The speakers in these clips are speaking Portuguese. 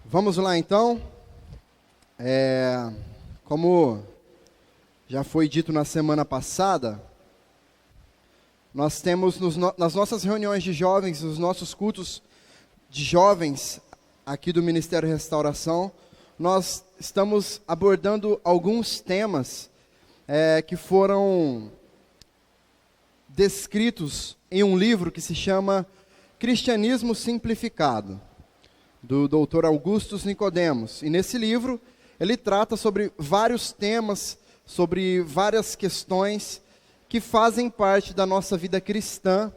Vamos lá então. Como já foi dito na semana passada, nós temos nas nossas reuniões de jovens, nos nossos cultos de jovens aqui do Ministério Restauração, nós estamos abordando alguns temas que foram descritos em um livro que se chama Cristianismo Simplificado, do Dr. Augustus Nicodemos. E nesse livro, ele trata sobre vários temas, sobre várias questões que fazem parte da nossa vida cristã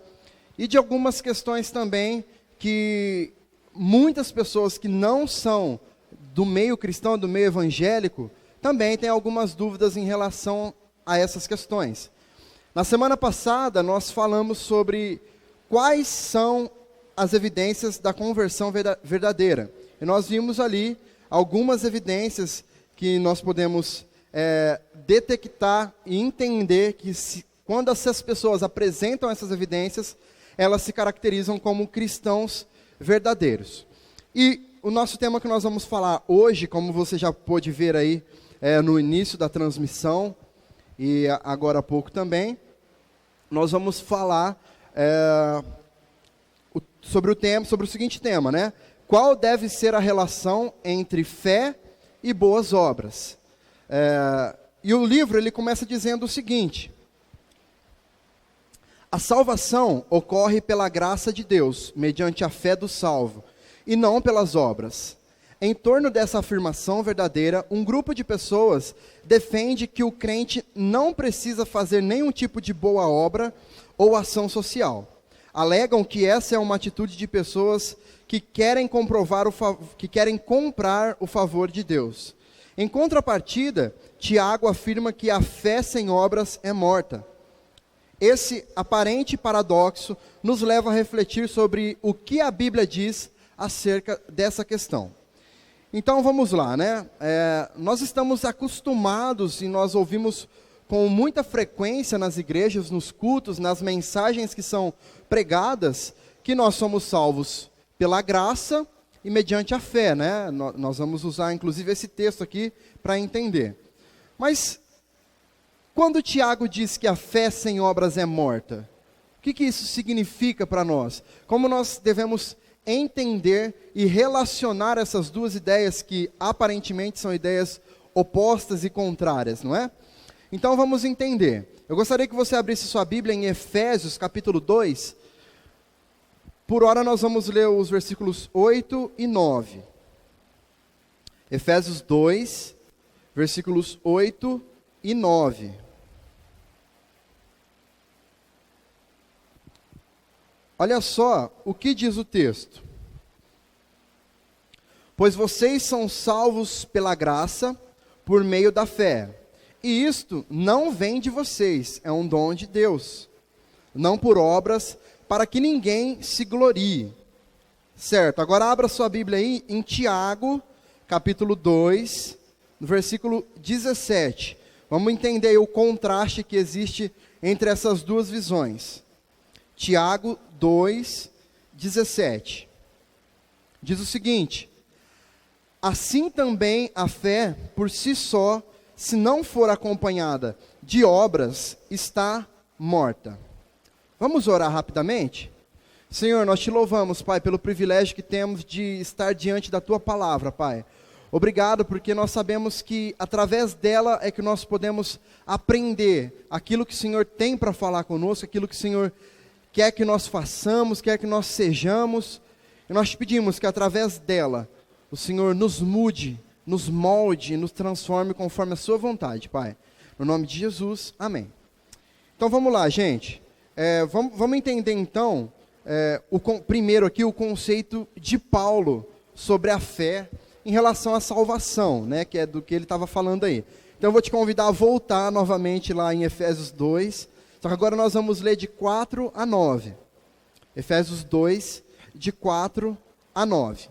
e de algumas questões também que muitas pessoas que não são do meio cristão, do meio evangélico, também têm algumas dúvidas em relação a essas questões. Na semana passada, nós falamos sobre quais são as evidências da conversão verdadeira. E nós vimos ali algumas evidências que nós podemos detectar e entender que quando essas pessoas apresentam essas evidências, elas se caracterizam como cristãos verdadeiros. E o nosso tema que nós vamos falar hoje, como você já pôde ver aí no início da transmissão, e agora há pouco também, nós vamos falar sobre o seguinte tema, né? Qual deve ser a relação entre fé e boas obras? E o livro ele começa dizendo o seguinte: a salvação ocorre pela graça de Deus, mediante a fé do salvo, e não pelas obras. Em torno dessa afirmação verdadeira, um grupo de pessoas defende que o crente não precisa fazer nenhum tipo de boa obra ou ação social. Alegam que essa é uma atitude de pessoas que querem comprar o favor de Deus. Em contrapartida, Tiago afirma que a fé sem obras é morta. Esse aparente paradoxo nos leva a refletir sobre o que a Bíblia diz acerca dessa questão. Então vamos lá, né? Nós estamos acostumados e nós ouvimos com muita frequência nas igrejas, nos cultos, nas mensagens que são pregadas, que nós somos salvos pela graça e mediante a fé, né? Nós vamos usar inclusive esse texto aqui para entender. Mas quando Tiago diz que a fé sem obras é morta, o que isso significa para nós? Como nós devemos entender e relacionar essas duas ideias que aparentemente são ideias opostas e contrárias, não é? Então vamos entender. Eu gostaria que você abrisse sua Bíblia em Efésios capítulo 2. Por hora nós vamos ler os versículos 8 e 9. Efésios 2, versículos 8 e 9. Olha só o que diz o texto. Pois vocês são salvos pela graça, por meio da fé. E isto não vem de vocês, é um dom de Deus. Não por obras, para que ninguém se glorie. Certo, agora abra sua Bíblia aí em Tiago, capítulo 2, no versículo 17. Vamos entender aí o contraste que existe entre essas duas visões. Tiago 2, 17. Diz o seguinte: assim também a fé, por si só, se não for acompanhada de obras, está morta. Vamos orar rapidamente? Senhor, nós te louvamos, Pai, pelo privilégio que temos de estar diante da Tua palavra, Pai. Obrigado, porque nós sabemos que através dela é que nós podemos aprender aquilo que o Senhor tem para falar conosco, aquilo que o Senhor quer que nós façamos, quer que nós sejamos. E nós te pedimos que através dela, o Senhor nos mude, nos molde, nos transforme conforme a sua vontade, Pai. No nome de Jesus, amém. Então vamos lá, gente. Vamos entender então, primeiro aqui o conceito de Paulo sobre a fé em relação à salvação, né, que é do que ele estava falando aí. Então eu vou te convidar a voltar novamente lá em Efésios 2, só que agora nós vamos ler de 4 a 9. Efésios 2, de 4 a 9.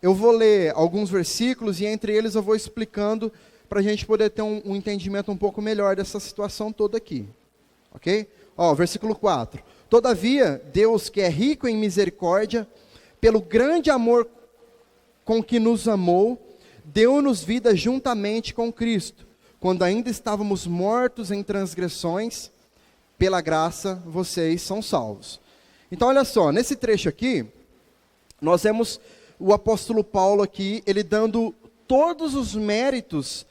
Eu vou ler alguns versículos e entre eles eu vou explicando para a gente poder ter um entendimento um pouco melhor dessa situação toda aqui. Ok? Versículo 4. Todavia, Deus, que é rico em misericórdia, pelo grande amor com que nos amou, deu-nos vida juntamente com Cristo, quando ainda estávamos mortos em transgressões, pela graça vocês são salvos. Então olha só, nesse trecho aqui, nós vemos o apóstolo Paulo aqui, ele dando todos os méritos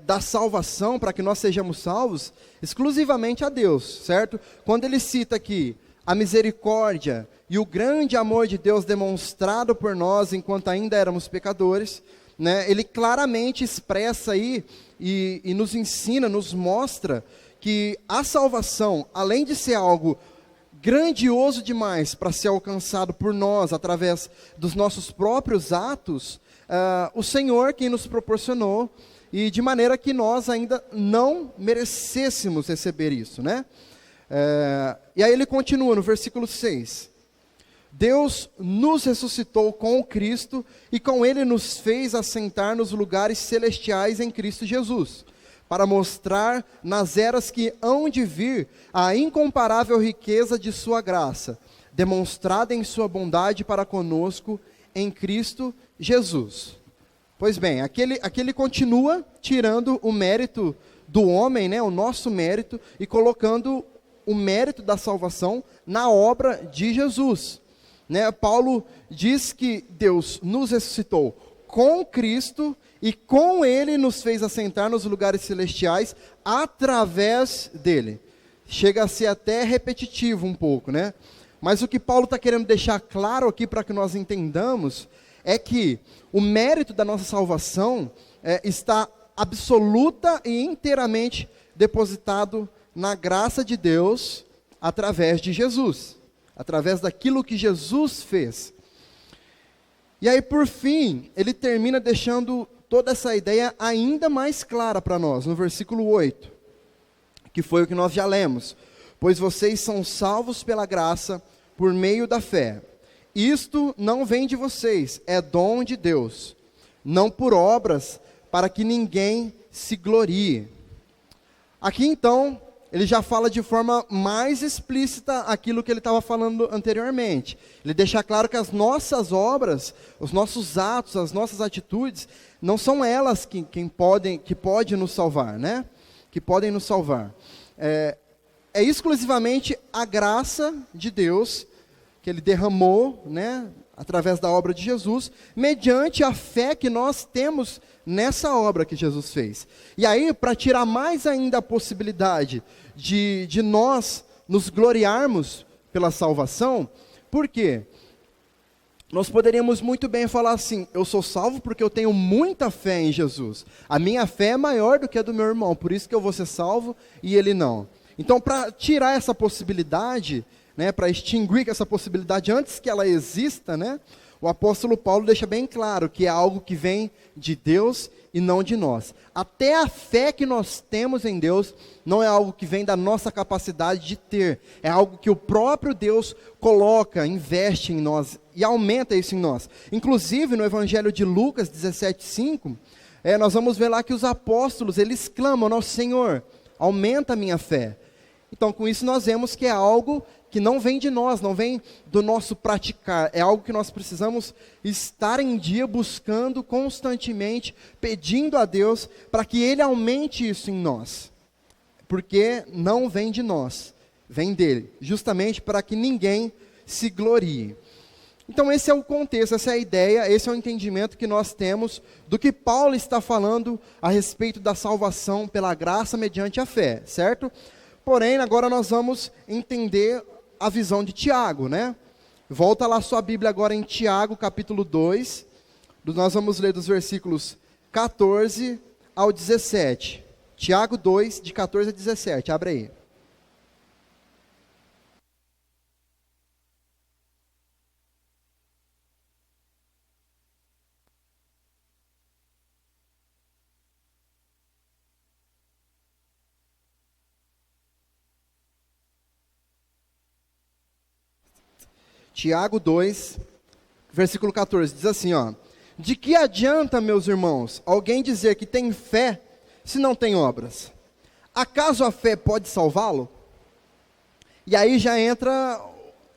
da salvação, para que nós sejamos salvos, exclusivamente a Deus, certo? Quando ele cita aqui a misericórdia e o grande amor de Deus demonstrado por nós enquanto ainda éramos pecadores, né, ele claramente expressa aí e nos ensina, nos mostra que a salvação, além de ser algo grandioso demais para ser alcançado por nós através dos nossos próprios atos, o Senhor quem nos proporcionou, e de maneira que nós ainda não merecêssemos receber isso, né? E aí ele continua no versículo 6. Deus nos ressuscitou com o Cristo e com ele nos fez assentar nos lugares celestiais em Cristo Jesus, para mostrar nas eras que hão de vir a incomparável riqueza de sua graça, demonstrada em sua bondade para conosco em Cristo Jesus. Pois bem, aqui ele continua tirando o mérito do homem, né, o nosso mérito, e colocando o mérito da salvação na obra de Jesus. Né? Paulo diz que Deus nos ressuscitou com Cristo e com ele nos fez assentar nos lugares celestiais através dele. Chega a ser até repetitivo um pouco, né? Mas o que Paulo está querendo deixar claro aqui para que nós entendamos é que o mérito da nossa salvação está absoluta e inteiramente depositado na graça de Deus através de Jesus, através daquilo que Jesus fez. E aí, por fim, ele termina deixando toda essa ideia ainda mais clara para nós, no versículo 8, que foi o que nós já lemos. Pois vocês são salvos pela graça, por meio da fé. Isto não vem de vocês, é dom de Deus, não por obras, para que ninguém se glorie. Aqui então, ele já fala de forma mais explícita aquilo que ele estava falando anteriormente. Ele deixa claro que as nossas obras, os nossos atos, as nossas atitudes, não são elas que podem nos salvar, né? Que podem nos salvar. É exclusivamente a graça de Deus que ele derramou, né, através da obra de Jesus, mediante a fé que nós temos nessa obra que Jesus fez. E aí, para tirar mais ainda a possibilidade de nós nos gloriarmos pela salvação, por quê? Nós poderíamos muito bem falar assim: eu sou salvo porque eu tenho muita fé em Jesus. A minha fé é maior do que a do meu irmão, por isso que eu vou ser salvo e ele não. Então, para tirar essa possibilidade, né, para extinguir essa possibilidade antes que ela exista, né, o apóstolo Paulo deixa bem claro que é algo que vem de Deus e não de nós. Até a fé que nós temos em Deus não é algo que vem da nossa capacidade de ter, é algo que o próprio Deus coloca, investe em nós e aumenta isso em nós. Inclusive no Evangelho de Lucas 17:5, nós vamos ver lá que os apóstolos, eles clamam: nosso Senhor, aumenta a minha fé. Então com isso nós vemos que é algo que não vem de nós, não vem do nosso praticar, é algo que nós precisamos estar em dia buscando constantemente, pedindo a Deus para que Ele aumente isso em nós, porque não vem de nós, vem dEle, justamente para que ninguém se glorie. Então esse é o contexto, essa é a ideia, esse é o entendimento que nós temos do que Paulo está falando a respeito da salvação pela graça mediante a fé, certo? Porém, agora nós vamos entender a visão de Tiago, né? Volta lá sua Bíblia agora em Tiago, capítulo 2, nós vamos ler dos versículos 14 ao 17. Tiago 2, de 14 a 17, abre aí. Tiago 2, versículo 14, diz assim, ó: de que adianta, meus irmãos, alguém dizer que tem fé, se não tem obras? Acaso a fé pode salvá-lo? E aí já entra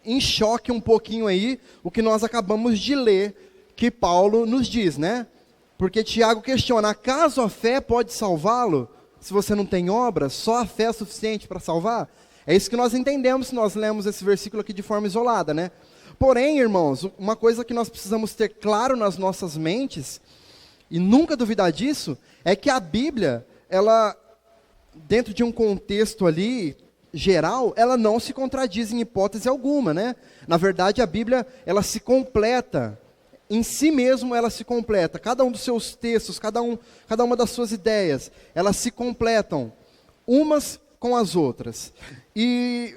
em choque um pouquinho aí, o que nós acabamos de ler, que Paulo nos diz, né? Porque Tiago questiona, acaso a fé pode salvá-lo? Se você não tem obras, só a fé é suficiente para salvar? É isso que nós entendemos se nós lemos esse versículo aqui de forma isolada, né? Porém, irmãos, uma coisa que nós precisamos ter claro nas nossas mentes, e nunca duvidar disso, é que a Bíblia, ela, dentro de um contexto ali geral, ela não se contradiz em hipótese alguma, né? Na verdade, a Bíblia, ela se completa. Em si mesmo ela se completa, cada um dos seus textos, cada uma das suas ideias, elas se completam, umas com as outras. E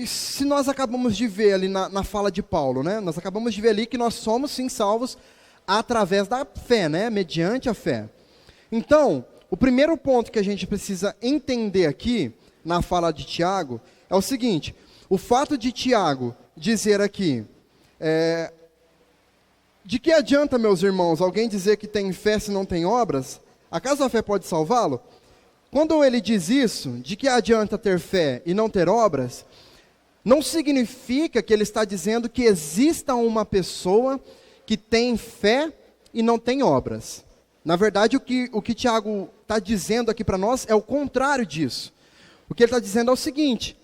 se nós acabamos de ver ali na fala de Paulo, né? Nós acabamos de ver ali que nós somos sim salvos através da fé, né? Mediante a fé. Então, o primeiro ponto que a gente precisa entender aqui, na fala de Tiago, é o seguinte: o fato de Tiago dizer aqui, de que adianta, meus irmãos, alguém dizer que tem fé se não tem obras? Acaso a fé pode salvá-lo? Quando ele diz isso, de que adianta ter fé e não ter obras, não significa que ele está dizendo que exista uma pessoa que tem fé e não tem obras. Na verdade, o que Tiago está dizendo aqui para nós é o contrário disso. O que ele está dizendo é o seguinte: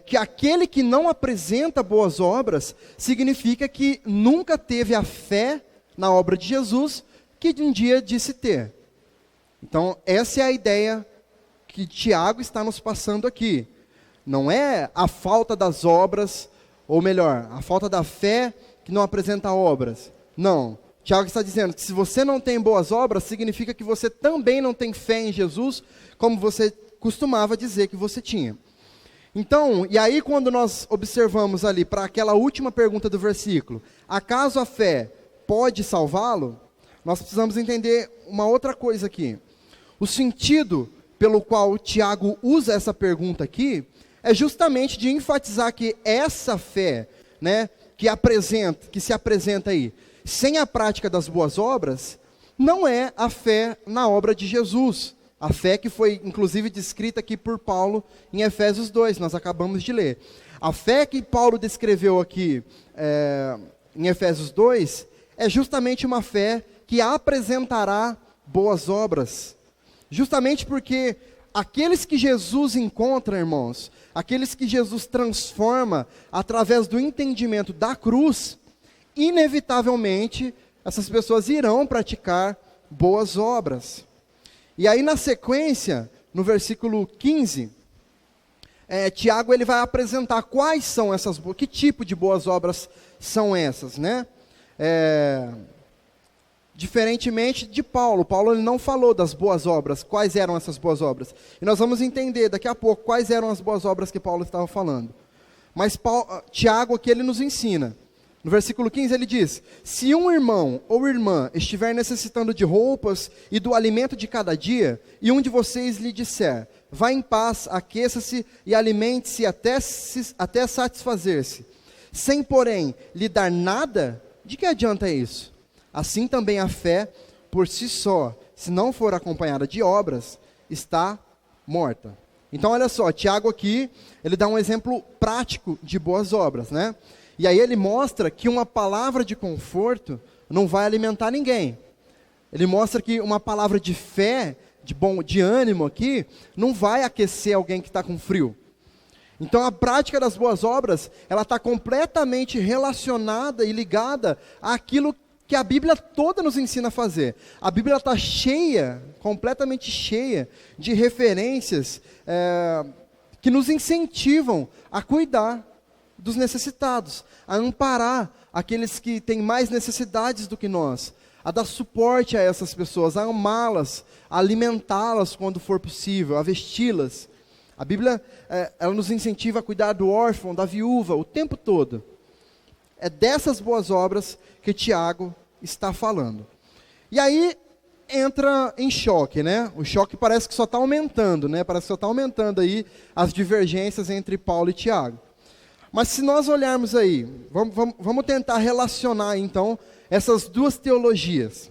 que aquele que não apresenta boas obras, significa que nunca teve a fé na obra de Jesus, que um dia disse ter. Então, essa é a ideia que Tiago está nos passando aqui. Não é a falta das obras, ou melhor, a falta da fé que não apresenta obras. Não. Tiago está dizendo que se você não tem boas obras, significa que você também não tem fé em Jesus, como você costumava dizer que você tinha. Então, e aí quando nós observamos ali para aquela última pergunta do versículo, acaso a fé pode salvá-lo? Nós precisamos entender uma outra coisa aqui. O sentido pelo qual Tiago usa essa pergunta aqui, é justamente de enfatizar que essa fé, né, que se apresenta aí, sem a prática das boas obras, não é a fé na obra de Jesus. A fé que foi, inclusive, descrita aqui por Paulo em Efésios 2, nós acabamos de ler. A fé que Paulo descreveu aqui em Efésios 2, é justamente uma fé que apresentará boas obras. Justamente porque aqueles que Jesus encontra, irmãos, aqueles que Jesus transforma através do entendimento da cruz, inevitavelmente, essas pessoas irão praticar boas obras. E aí na sequência, no versículo 15, Tiago ele vai apresentar quais são essas, que tipo de boas obras são essas, né? Diferentemente de Paulo, ele não falou das boas obras, quais eram essas boas obras. E nós vamos entender daqui a pouco quais eram as boas obras que Paulo estava falando. Mas Tiago aqui ele nos ensina. No versículo 15 ele diz: se um irmão ou irmã estiver necessitando de roupas e do alimento de cada dia, e um de vocês lhe disser, vá em paz, aqueça-se e alimente-se até satisfazer-se, sem porém lhe dar nada, de que adianta isso? Assim também a fé, por si só, se não for acompanhada de obras, está morta. Então olha só, Tiago aqui, ele dá um exemplo prático de boas obras, né? E aí ele mostra que uma palavra de conforto não vai alimentar ninguém. Ele mostra que uma palavra de fé, de ânimo aqui, não vai aquecer alguém que está com frio. Então a prática das boas obras, ela está completamente relacionada e ligada àquilo que a Bíblia toda nos ensina a fazer. A Bíblia está cheia, completamente cheia, de referências que nos incentivam a cuidar dos necessitados, a amparar aqueles que têm mais necessidades do que nós, a dar suporte a essas pessoas, a amá-las, a alimentá-las quando for possível, a vesti-las. A Bíblia, ela nos incentiva a cuidar do órfão, da viúva, o tempo todo. É dessas boas obras que Tiago está falando. E aí entra em choque, né? O choque parece que só está aumentando, né? Parece que só está aumentando aí as divergências entre Paulo e Tiago. Mas se nós olharmos aí, vamos tentar relacionar então essas duas teologias.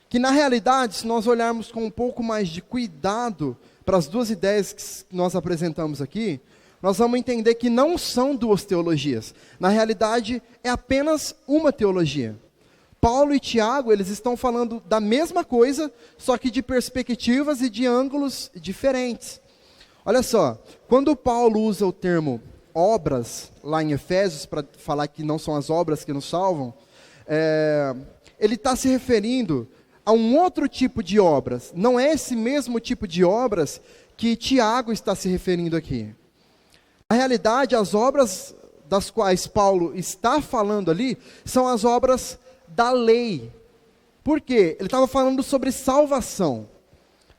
Que na realidade, se nós olharmos com um pouco mais de cuidado para as duas ideias que nós apresentamos aqui, nós vamos entender que não são duas teologias. Na realidade, é apenas uma teologia. Paulo e Tiago, eles estão falando da mesma coisa, só que de perspectivas e de ângulos diferentes. Olha só, quando Paulo usa o termo obras, lá em Efésios, para falar que não são as obras que nos salvam, ele está se referindo a um outro tipo de obras. Não é esse mesmo tipo de obras que Tiago está se referindo aqui. Na realidade, as obras das quais Paulo está falando ali, são as obras da lei. Por quê? Ele estava falando sobre salvação,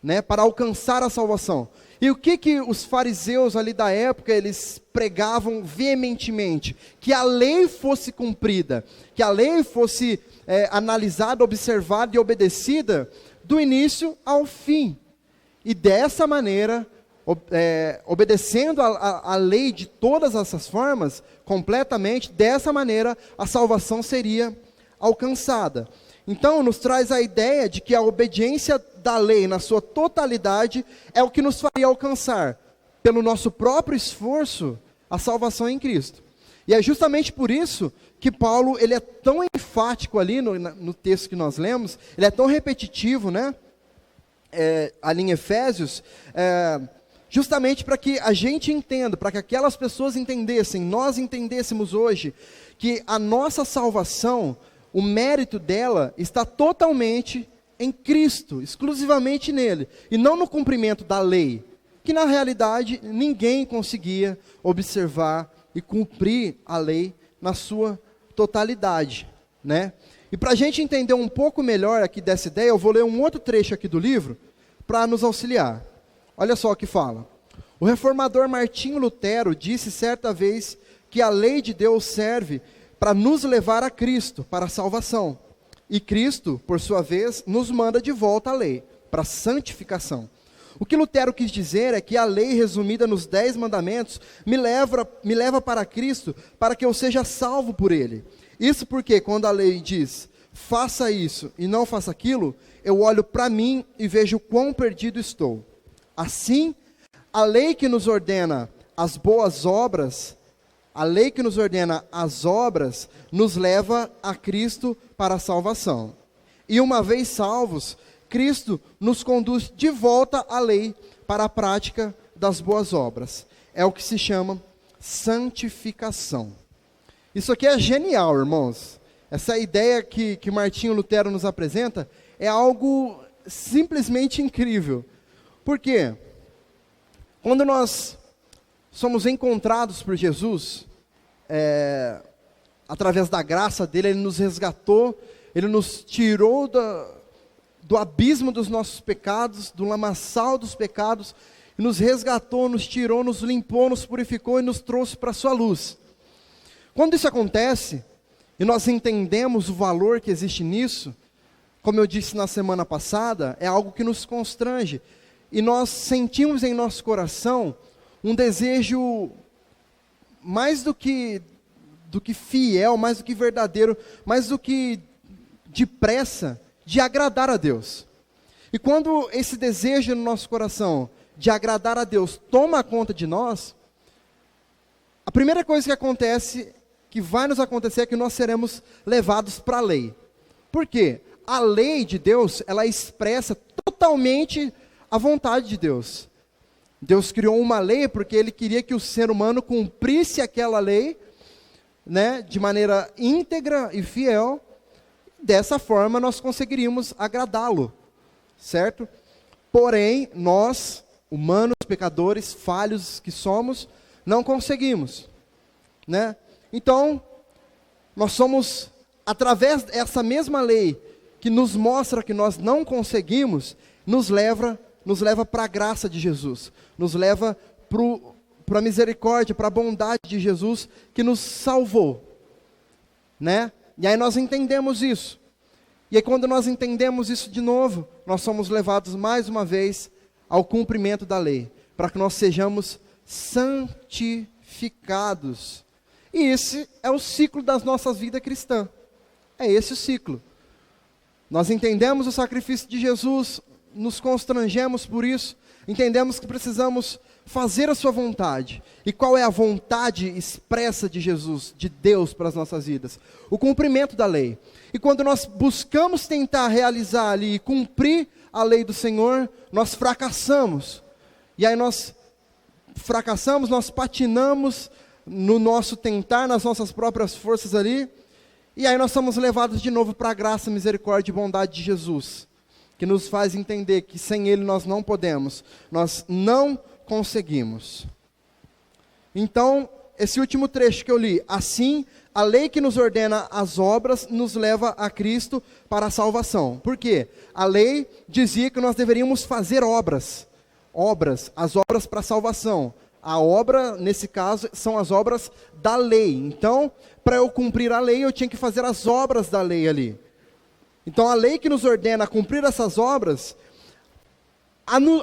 né, para alcançar a salvação. E o que os fariseus ali da época, eles pregavam veementemente? Que a lei fosse cumprida, que a lei fosse analisada, observada e obedecida do início ao fim. E dessa maneira, obedecendo a lei de todas essas formas, completamente, dessa maneira a salvação seria alcançada. Então, nos traz a ideia de que a obediência da lei na sua totalidade é o que nos faria alcançar, pelo nosso próprio esforço, a salvação em Cristo. E é justamente por isso que Paulo, ele é tão enfático ali no texto que nós lemos, ele é tão repetitivo, né? Ali em Efésios, justamente para que a gente entenda, para que aquelas pessoas entendessem, nós entendêssemos hoje, que a nossa salvação, o mérito dela está totalmente em Cristo, exclusivamente nele, e não no cumprimento da lei, que na realidade ninguém conseguia observar e cumprir a lei na sua totalidade, né? E para a gente entender um pouco melhor aqui dessa ideia, eu vou ler um outro trecho aqui do livro, para nos auxiliar. Olha só o que fala. O reformador Martinho Lutero disse certa vez que a lei de Deus serve para nos levar a Cristo, para a salvação. E Cristo, por sua vez, nos manda de volta a lei, para a santificação. O que Lutero quis dizer é que a lei resumida nos 10 mandamentos me leva para Cristo, para que eu seja salvo por ele. Isso porque quando a lei diz, faça isso e não faça aquilo, eu olho para mim e vejo quão perdido estou. Assim, a lei que nos ordena as boas obras, nos leva a Cristo para a salvação. E uma vez salvos, Cristo nos conduz de volta à lei para a prática das boas obras. É o que se chama santificação. Isso aqui é genial, irmãos. Essa ideia que Martinho Lutero nos apresenta é algo simplesmente incrível. Por quê? Quando nós somos encontrados por Jesus, através da graça dele, ele nos resgatou, ele nos tirou do abismo dos nossos pecados, do lamaçal dos pecados, e nos resgatou, nos tirou, nos limpou, nos purificou e nos trouxe para a sua luz. Quando isso acontece, e nós entendemos o valor que existe nisso, como eu disse na semana passada, é algo que nos constrange, e nós sentimos em nosso coração um desejo mais do que fiel, mais do que verdadeiro, mais do que depressa, de agradar a Deus. E quando esse desejo no nosso coração de agradar a Deus toma conta de nós, a primeira coisa que vai nos acontecer é que nós seremos levados para a lei. Por quê? A lei de Deus, ela expressa totalmente a vontade de Deus. Deus criou uma lei porque ele queria que o ser humano cumprisse aquela lei, né, de maneira íntegra e fiel. Dessa forma nós conseguiríamos agradá-lo, certo? Porém, nós, humanos, pecadores, falhos que somos, não conseguimos, né? Então, nós somos, através dessa mesma lei, que nos mostra que nós não conseguimos, nos leva para a graça de Jesus, nos leva para a misericórdia, para a bondade de Jesus, que nos salvou, né? E aí nós entendemos isso. E aí quando nós entendemos isso de novo, nós somos levados mais uma vez ao cumprimento da lei, para que nós sejamos santificados. E esse é o ciclo das nossas vidas cristãs. É esse o ciclo. Nós entendemos o sacrifício de Jesus, nos constrangemos por isso, entendemos que precisamos fazer a sua vontade. E qual é a vontade expressa de Jesus, de Deus para as nossas vidas? O cumprimento da lei. E quando nós buscamos tentar realizar ali e cumprir a lei do Senhor, nós fracassamos. E aí nós fracassamos, nós patinamos no nosso tentar, nas nossas próprias forças ali. E aí nós somos levados de novo para a graça, misericórdia e bondade de Jesus, que nos faz entender que sem Ele nós não podemos, nós não conseguimos. Então, esse último trecho que eu li, assim, a lei que nos ordena as obras nos leva a Cristo para a salvação. Por quê? A lei dizia que nós deveríamos fazer obras, as obras para a salvação. A obra, nesse caso, são as obras da lei. Então, para eu cumprir a lei, eu tinha que fazer as obras da lei ali. Então, a lei que nos ordena a cumprir essas obras,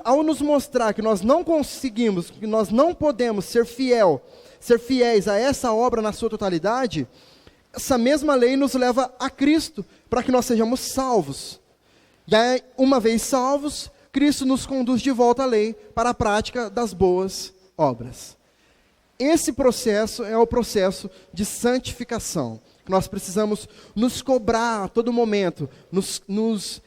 ao nos mostrar que nós não conseguimos, que nós não podemos ser fiéis a essa obra na sua totalidade, essa mesma lei nos leva a Cristo, para que nós sejamos salvos. E aí, uma vez salvos, Cristo nos conduz de volta à lei, para a prática das boas obras. Esse processo é o processo de santificação, que nós precisamos nos cobrar a todo momento, nos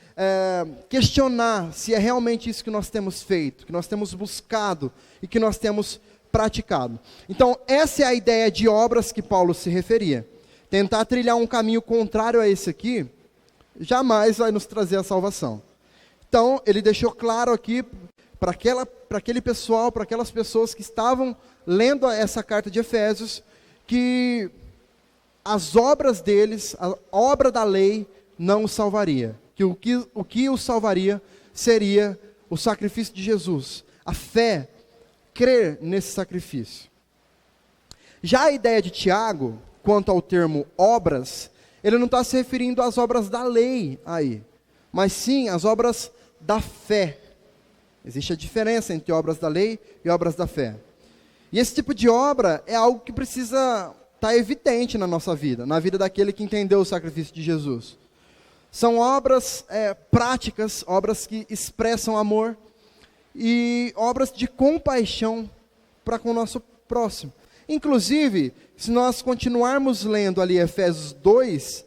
questionar se é realmente isso que nós temos feito, que nós temos buscado e que nós temos praticado. Então, essa é a ideia de obras que Paulo se referia. Tentar trilhar um caminho contrário a esse aqui, jamais vai nos trazer a salvação. Então, ele deixou claro aqui, para aquele pessoal, para aquelas pessoas que estavam lendo essa carta de Efésios, que as obras deles, a obra da lei, não os salvaria. Que o que os salvaria seria o sacrifício de Jesus, a fé, crer nesse sacrifício. Já a ideia de Tiago, quanto ao termo obras, ele não está se referindo às obras da lei aí, mas sim às obras da fé. Existe a diferença entre obras da lei e obras da fé. E esse tipo de obra é algo que precisa estar evidente na nossa vida, na vida daquele que entendeu o sacrifício de Jesus. São obras práticas, obras que expressam amor e obras de compaixão para com o nosso próximo. Inclusive, se nós continuarmos lendo ali Efésios 2,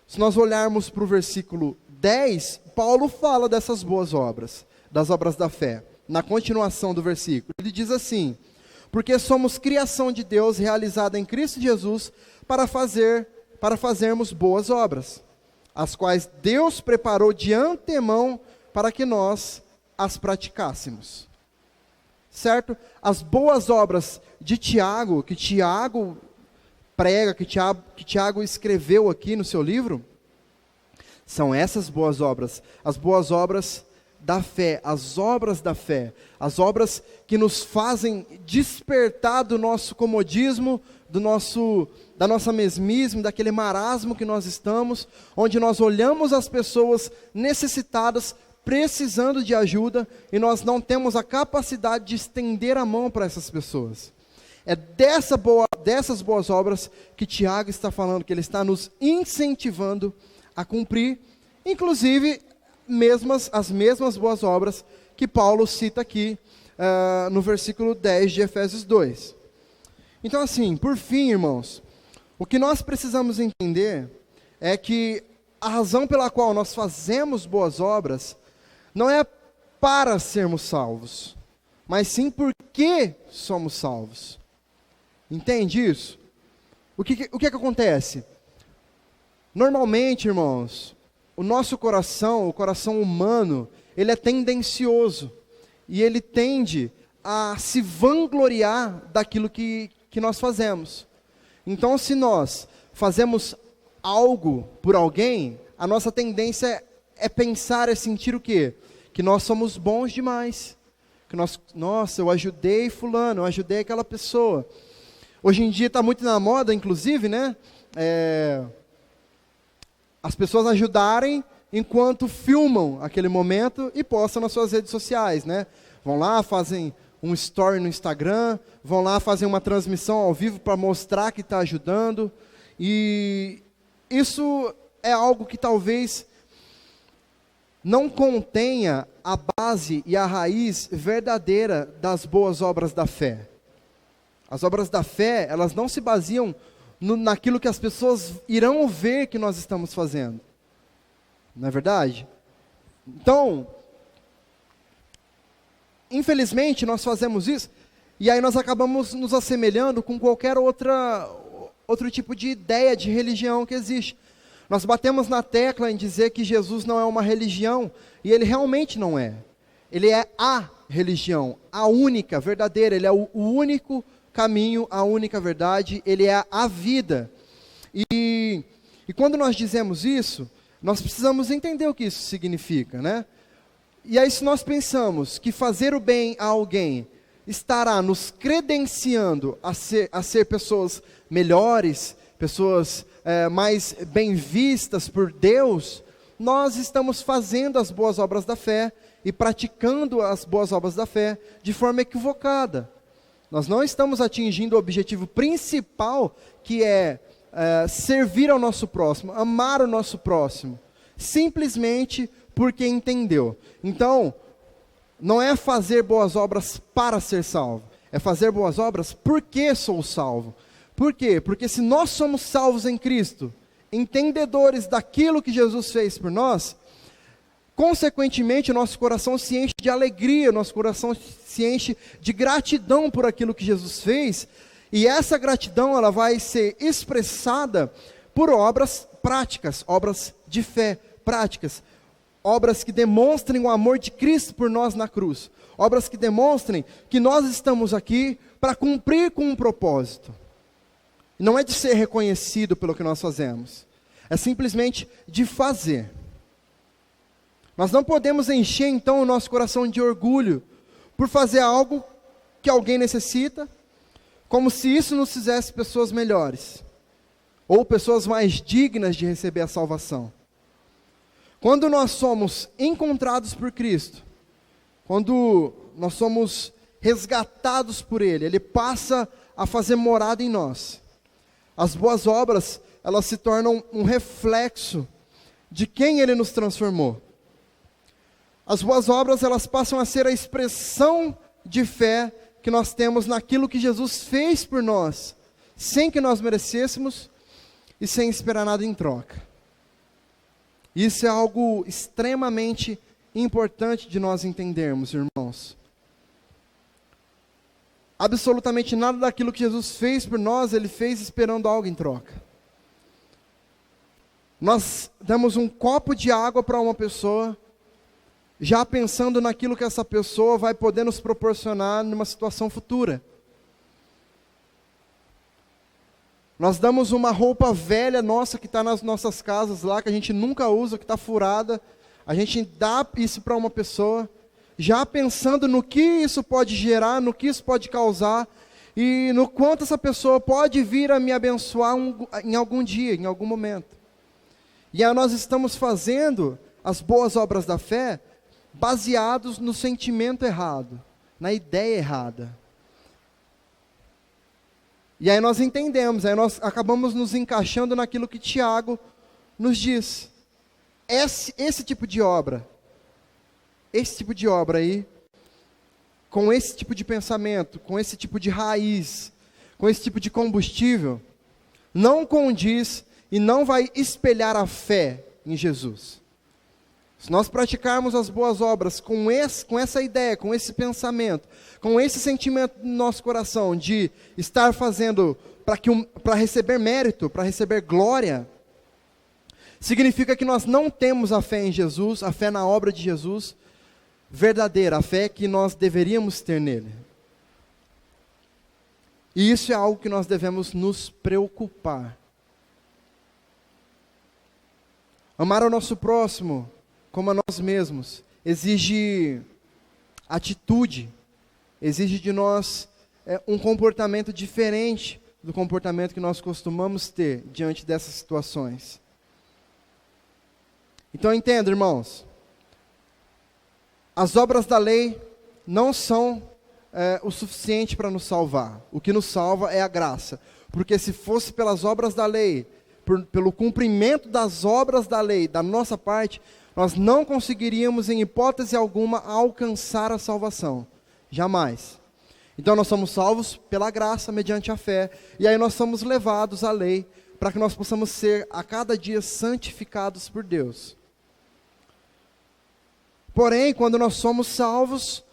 se nós olharmos para o versículo 10, Paulo fala dessas boas obras, das obras da fé, na continuação do versículo. Ele diz assim: porque somos criação de Deus realizada em Cristo Jesus para fazermos boas obras, as quais Deus preparou de antemão para que nós as praticássemos. Certo? As boas obras de Tiago, que Tiago prega, que Tiago escreveu aqui no seu livro, são essas boas obras, as boas obras da fé, as obras da fé, as obras que nos fazem despertar do nosso comodismo, da nossa mesmice, daquele marasmo que nós estamos, onde nós olhamos as pessoas necessitadas, precisando de ajuda, e nós não temos a capacidade de estender a mão para essas pessoas. É dessas boas obras que Tiago está falando, que ele está nos incentivando a cumprir, inclusive as mesmas boas obras que Paulo cita aqui no versículo 10 de Efésios 2. Então assim, por fim, irmãos, o que nós precisamos entender é que a razão pela qual nós fazemos boas obras não é para sermos salvos, mas sim porque somos salvos. Entende isso? O que acontece? Normalmente, irmãos, o nosso coração, o coração humano, ele é tendencioso. E ele tende a se vangloriar daquilo que nós fazemos. Então, se nós fazemos algo por alguém, a nossa tendência é pensar, é sentir o quê? Que nós somos bons demais. Que nossa, eu ajudei fulano, eu ajudei aquela pessoa. Hoje em dia está muito na moda, inclusive, né? As pessoas ajudarem enquanto filmam aquele momento e postam nas suas redes sociais, né? Vão lá, fazem um story no Instagram, vão lá, fazem uma transmissão ao vivo para mostrar que está ajudando. E isso é algo que talvez não contenha a base e a raiz verdadeira das boas obras da fé. As obras da fé, elas não se baseiam naquilo que as pessoas irão ver que nós estamos fazendo. Não é verdade? Então, infelizmente, nós fazemos isso, e aí nós acabamos nos assemelhando com qualquer outro tipo de ideia de religião que existe. Nós batemos na tecla em dizer que Jesus não é uma religião, e ele realmente não é. Ele é a religião, a única, verdadeira, ele é o único caminho, a única verdade, ele é a vida. E quando nós dizemos isso, nós precisamos entender o que isso significa, né? E aí, se nós pensamos que fazer o bem a alguém estará nos credenciando a ser pessoas melhores, pessoas mais bem vistas por Deus, nós estamos fazendo as boas obras da fé e praticando as boas obras da fé de forma equivocada. Nós não estamos atingindo o objetivo principal, que é servir ao nosso próximo, amar o nosso próximo, simplesmente porque entendeu. Então, não é fazer boas obras para ser salvo, é fazer boas obras porque sou salvo. Por quê? Porque se nós somos salvos em Cristo, entendedores daquilo que Jesus fez por nós, consequentemente o nosso coração se enche de alegria, nosso coração se enche de gratidão por aquilo que Jesus fez, e essa gratidão ela vai ser expressada por obras práticas, obras de fé práticas, obras que demonstrem o amor de Cristo por nós na cruz, obras que demonstrem que nós estamos aqui para cumprir com um propósito. Não é de ser reconhecido pelo que nós fazemos, é simplesmente de fazer. Nós não podemos encher então o nosso coração de orgulho por fazer algo que alguém necessita, como se isso nos fizesse pessoas melhores, ou pessoas mais dignas de receber a salvação. Quando nós somos encontrados por Cristo, quando nós somos resgatados por Ele, Ele passa a fazer morada em nós. As boas obras, elas se tornam um reflexo de quem Ele nos transformou. As boas obras, elas passam a ser a expressão de fé que nós temos naquilo que Jesus fez por nós, sem que nós merecêssemos e sem esperar nada em troca. Isso é algo extremamente importante de nós entendermos, irmãos. Absolutamente nada daquilo que Jesus fez por nós, Ele fez esperando algo em troca. Nós damos um copo de água para uma pessoa, já pensando naquilo que essa pessoa vai poder nos proporcionar numa situação futura. Nós damos uma roupa velha nossa que está nas nossas casas lá, que a gente nunca usa, que está furada, a gente dá isso para uma pessoa, já pensando no que isso pode gerar, no que isso pode causar, e no quanto essa pessoa pode vir a me abençoar em algum dia, em algum momento. E aí nós estamos fazendo as boas obras da fé, baseados no sentimento errado, na ideia errada. E aí nós entendemos, aí nós acabamos nos encaixando naquilo que Tiago nos diz. Esse tipo de obra aí, com esse tipo de pensamento, com esse tipo de raiz, com esse tipo de combustível, não condiz e não vai espelhar a fé em Jesus. Se nós praticarmos as boas obras com essa ideia, com esse pensamento, com esse sentimento no nosso coração de estar fazendo para receber mérito, para receber glória, significa que nós não temos a fé em Jesus, a fé na obra de Jesus verdadeira, a fé que nós deveríamos ter nele. E isso é algo que nós devemos nos preocupar. Amar ao nosso próximo como a nós mesmos exige atitude, exige de nós um comportamento diferente do comportamento que nós costumamos ter diante dessas situações. Então entenda, irmãos, as obras da lei não são o suficiente para nos salvar. O que nos salva é a graça, porque se fosse pelas obras da lei, pelo cumprimento das obras da lei, da nossa parte, nós não conseguiríamos, em hipótese alguma, alcançar a salvação. Jamais. Então nós somos salvos pela graça, mediante a fé, e aí nós somos levados à lei, para que nós possamos ser, a cada dia, santificados por Deus. Porém, quando nós somos salvos,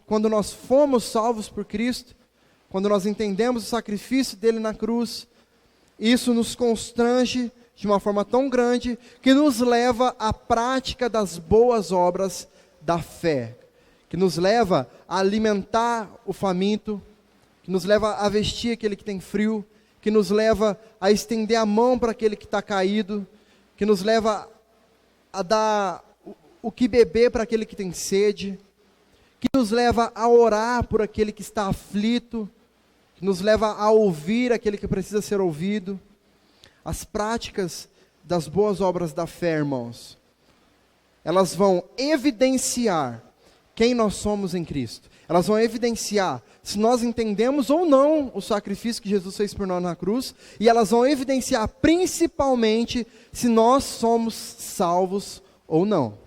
quando nós fomos salvos por Cristo, quando nós entendemos o sacrifício dele na cruz, isso nos constrange de uma forma tão grande, que nos leva à prática das boas obras da fé, que nos leva a alimentar o faminto, que nos leva a vestir aquele que tem frio, que nos leva a estender a mão para aquele que está caído, que nos leva a dar o que beber para aquele que tem sede, que nos leva a orar por aquele que está aflito, que nos leva a ouvir aquele que precisa ser ouvido. As práticas das boas obras da fé, irmãos, elas vão evidenciar quem nós somos em Cristo. Elas vão evidenciar se nós entendemos ou não o sacrifício que Jesus fez por nós na cruz, e elas vão evidenciar principalmente se nós somos salvos ou não.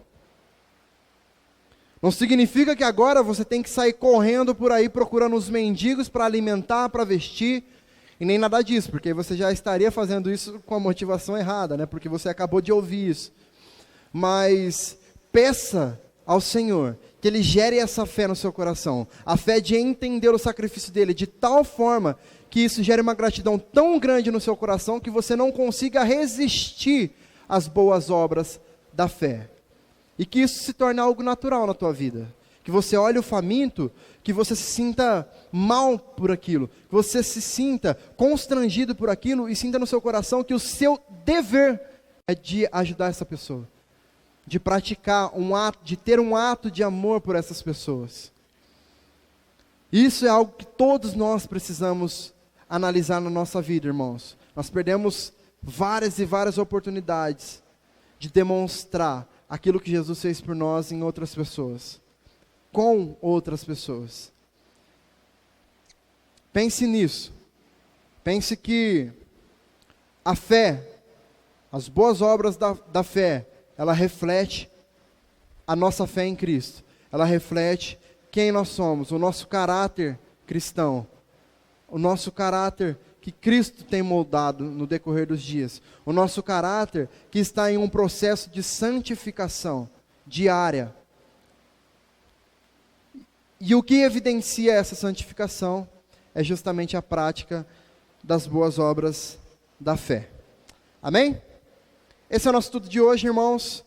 Não significa que agora você tem que sair correndo por aí procurando os mendigos para alimentar, para vestir, e nem nada disso, porque você já estaria fazendo isso com a motivação errada, né? Porque você acabou de ouvir isso. Mas peça ao Senhor que Ele gere essa fé no seu coração, a fé de entender o sacrifício dele, de tal forma que isso gere uma gratidão tão grande no seu coração, que você não consiga resistir às boas obras da fé. E que isso se torne algo natural na tua vida. Que você olhe o faminto, que você se sinta mal por aquilo, que você se sinta constrangido por aquilo e sinta no seu coração que o seu dever é de ajudar essa pessoa, de praticar um ato, de ter um ato de amor por essas pessoas. Isso é algo que todos nós precisamos analisar na nossa vida, irmãos. Nós perdemos várias e várias oportunidades de demonstrar aquilo que Jesus fez por nós em outras pessoas, com outras pessoas. Pense nisso. Pense que a fé, as boas obras da fé, ela reflete a nossa fé em Cristo. Ela reflete quem nós somos, o nosso caráter cristão, o nosso caráter que Cristo tem moldado no decorrer dos dias, o nosso caráter que está em um processo de santificação diária. E o que evidencia essa santificação é justamente a prática das boas obras da fé. Amém? Esse é o nosso estudo de hoje, irmãos.